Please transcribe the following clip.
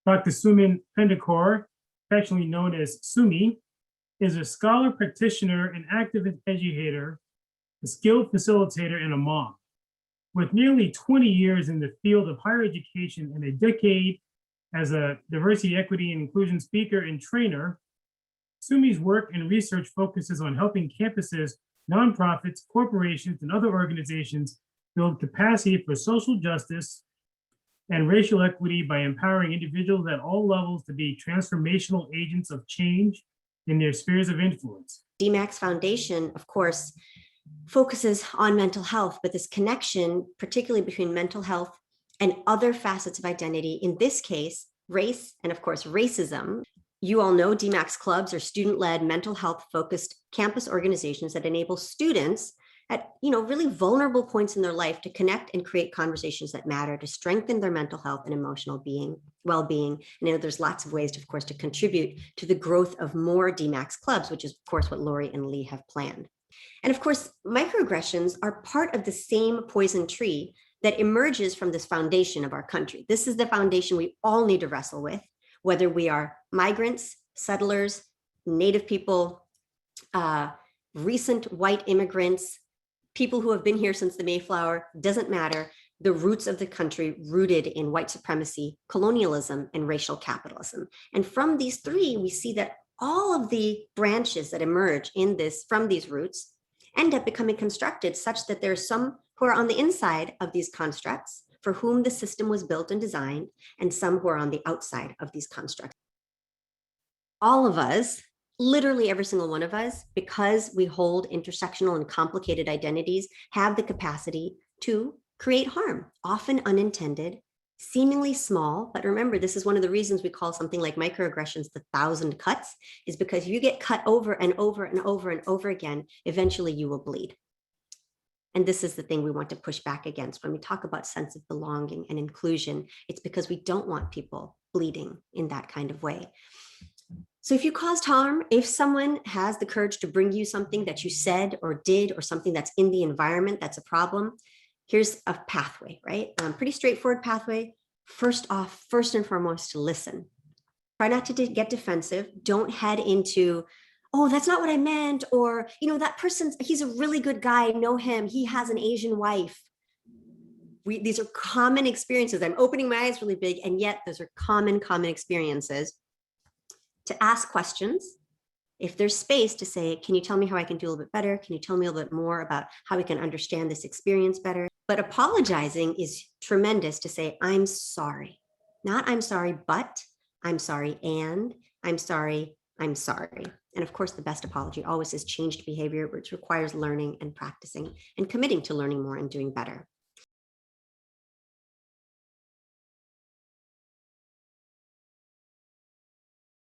Dr. Sumun Pendakur, affectionately known as Sumi, is a scholar, practitioner, and active educator, a skilled facilitator, and a mom. With nearly 20 years in the field of higher education and a decade as a diversity, equity, and inclusion speaker and trainer, Sumi's work and research focuses on helping campuses, nonprofits, corporations, and other organizations build capacity for social justice and racial equity by empowering individuals at all levels to be transformational agents of change in their spheres of influence. DMAX Foundation, of course, focuses on mental health, but this connection, particularly between mental health and other facets of identity, in this case, race and of course, racism. You all know DMAX clubs are student-led, mental health-focused campus organizations that enable students at really vulnerable points in their life to connect and create conversations that matter, to strengthen their mental health and emotional well-being. And there's lots of ways, of course, to contribute to the growth of more DMAX clubs, which is, of course, what Lori and Lee have planned. And of course, microaggressions are part of the same poison tree that emerges from this foundation of our country. This is the foundation we all need to wrestle with, whether we are migrants, settlers, Native people, recent white immigrants, people who have been here since the Mayflower, doesn't matter. The roots of the country rooted in white supremacy, colonialism, and racial capitalism. And from these three, we see that all of the branches that emerge from these roots end up becoming constructed such that there are some who are on the inside of these constructs for whom the system was built and designed, and some who are on the outside of these constructs. All of us, literally every single one of us, because we hold intersectional and complicated identities, have the capacity to create harm, often unintended, seemingly small. But remember, this is one of the reasons we call something like microaggressions the 1,000 cuts, is because you get cut over and over and over and over again, eventually you will bleed. And this is the thing we want to push back against when we talk about sense of belonging and inclusion. It's because we don't want people bleeding in that kind of way. So if you caused harm, if someone has the courage to bring you something that you said or did, or something that's in the environment that's a problem, here's a pathway, right? Pretty straightforward pathway. First off, first and foremost, to listen. Try not to get defensive. Don't head into, oh, that's not what I meant. Or, that person's, he's a really good guy. I know him. He has an Asian wife. These are common experiences. I'm opening my eyes really big. And yet those are common experiences. To ask questions. If there's space to say, can you tell me how I can do a little bit better? Can you tell me a little bit more about how we can understand this experience better? But apologizing is tremendous, to say, I'm sorry. Not I'm sorry, but I'm sorry, and I'm sorry, I'm sorry. And of course, the best apology always is changed behavior, which requires learning and practicing and committing to learning more and doing better.